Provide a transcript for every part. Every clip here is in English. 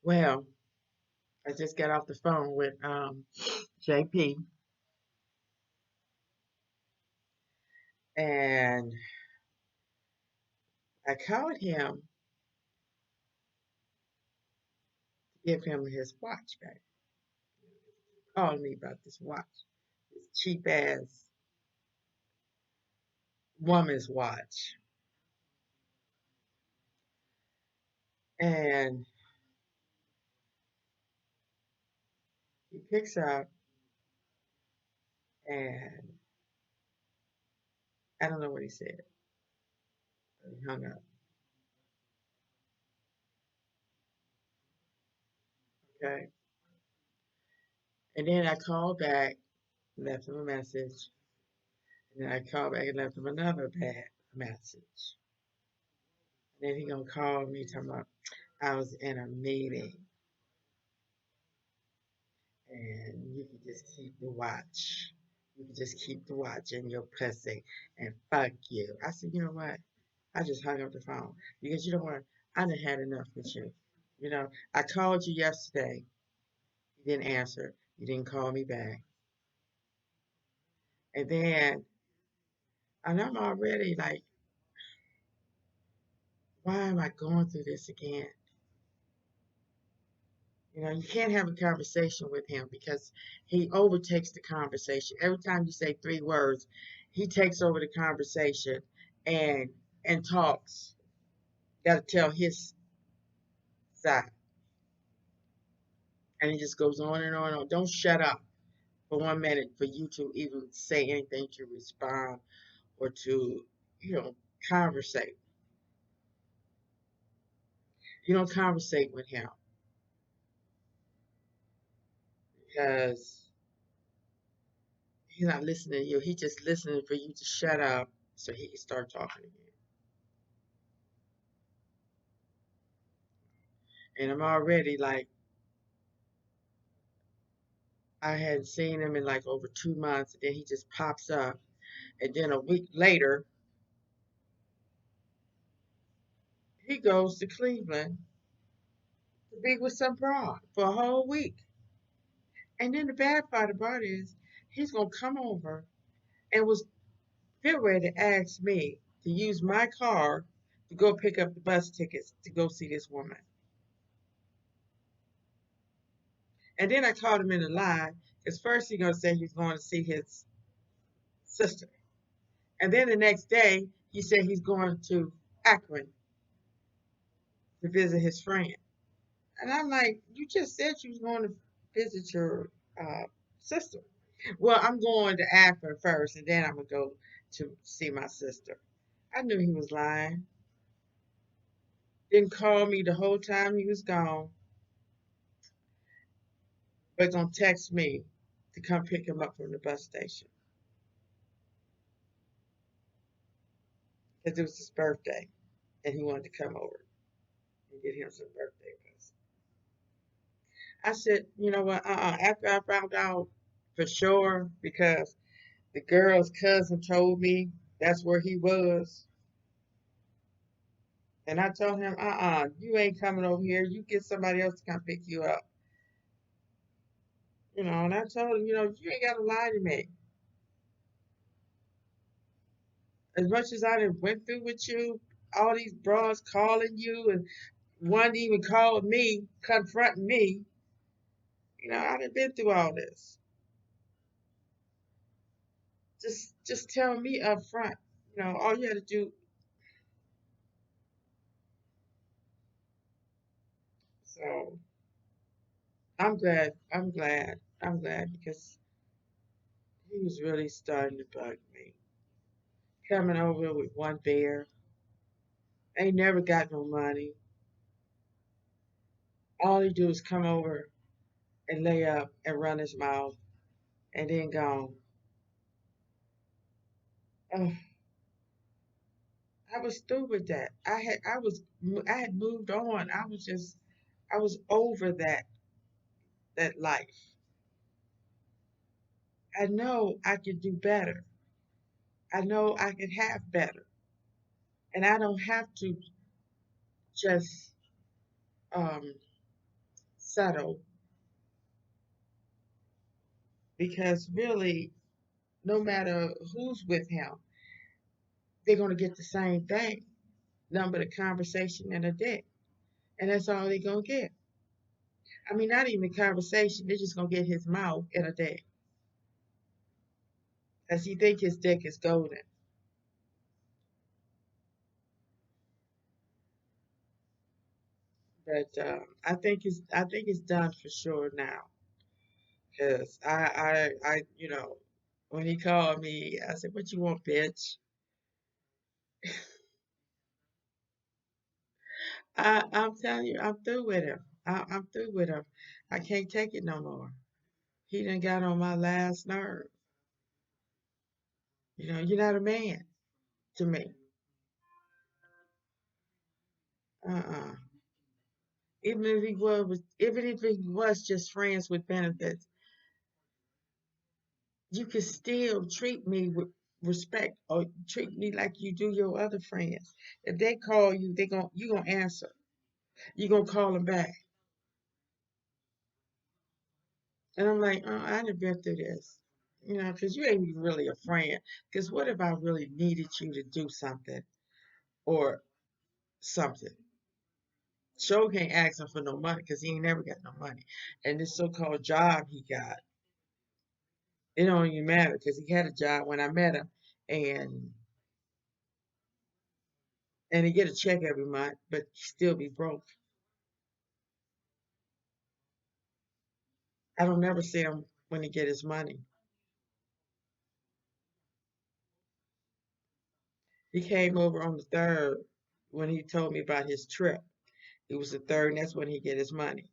Well, I just got off the phone with JP, and I called him to give him his watch back. Calling me about this watch, this cheap ass woman's watch. And he picks up, and I don't know what he said. He hung up. Okay. And then I called back, left him a message, and then I called back and left him another bad message. And then he gonna call me talking about I was in a meeting and you can just keep the watch. You can just keep the watch in your pussy and fuck you. I said, you know what? I just hung up the phone because you know what? I done had enough with you. I called you yesterday. You didn't answer. You didn't call me back. And then, and I'm already like, why am I going through this again? You can't have a conversation with him because he overtakes the conversation. Every time you say three words, he takes over the conversation and and talks. Got to tell his side, and he just goes on and on and on. Don't shut up for 1 minute for you to even say anything to respond or to, you know, conversate. You don't conversate with him because he's not listening to you. He's just listening for you to shut up so he can start talking again. And I'm already like, I hadn't seen him in like over 2 months. And then he just pops up. And then a week later, he goes to Cleveland to be with some broad for a whole week. And then the bad part about it is he's going to come over and was getting ready to ask me to use my car to go pick up the bus tickets to go see this woman. And then I called him in the line because first he's going to say he's going to see his sister. And then the next day, he said he's going to Akron to visit his friend. And I'm like, you just said you was going to visit your uh, sister. Well, I'm going to Akron first, and then I'm gonna go to see my sister. I knew he was lying. Didn't call me the whole time he was gone, but gonna text me to come pick him up from the bus station because it was his birthday, and he wanted to come over and get him some birthday presents. I said, you know what? After I found out for sure, because the girl's cousin told me that's where he was. And I told him, you ain't coming over here. You get somebody else to come pick you up. And I told him, you ain't got to lie to me. As much as I done went through with you, all these bras calling you, and one even called me, confronting me, I done been through all this. Just tell me up front. All you had to do. So I'm glad. I'm glad because he was really starting to bug me. Coming over with one bear. Ain't never got no money. All he do is come over and lay up and run his mouth and then gone. Ugh, I was through with that. I had moved on. I was over that life. I know I could do better. I know I could have better. And I don't have to just um settle, because really, no matter who's with him, they're going to get the same thing. Nothing but a conversation and a dick. And that's all they're going to get. I mean, not even a conversation. They're just going to get his mouth and a dick. Because he think his dick is golden. But I think it's done for sure now. Because when he called me, I said, "What you want, bitch?" I'm telling you, I'm through with him. I'm through with him. I can't take it no more. He done got on my last nerve. You're not a man to me. Uh-uh. Even if he was just friends with benefits, you can still treat me with respect or treat me like you do your other friends. If they call you, you gonna answer. You gonna call them back. And I'm like, I done been through this. Because you ain't even really a friend. Because what if I really needed you to do something or something? Show can't ask him for no money because he ain't never got no money. And this so-called job he got, it don't even matter because he had a job when I met him, and he get a check every month, but he still be broke. I don't never see him when he get his money. He came over on the third when he told me about his trip. It was the third, and that's when he get his money.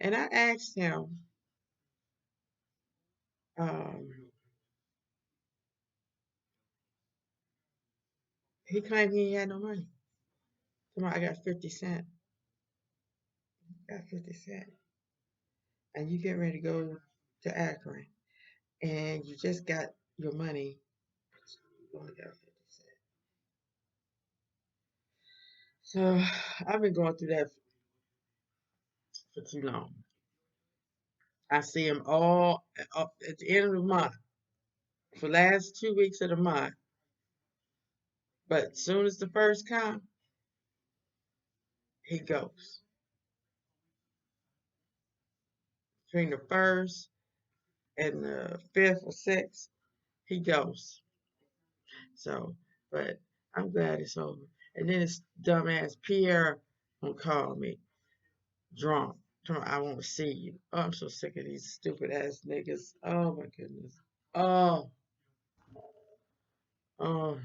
And I asked him, um, he claimed he ain't had no money. Tomorrow I got 50 cents. Got 50 cents. And you get ready to go to Akron, and you just got your money. You only got 50 cents. So I've been going through that for too long. I see him all up at the end of the month, for the last 2 weeks of the month. But as soon as the first come, he goes. Between the first and the fifth or sixth, he goes. So, but I'm glad it's over. And then this dumbass Pierre gonna call me drunk. Drunk, I want to see you. Oh, I'm so sick of these stupid ass niggas. Oh my goodness. Oh, oh.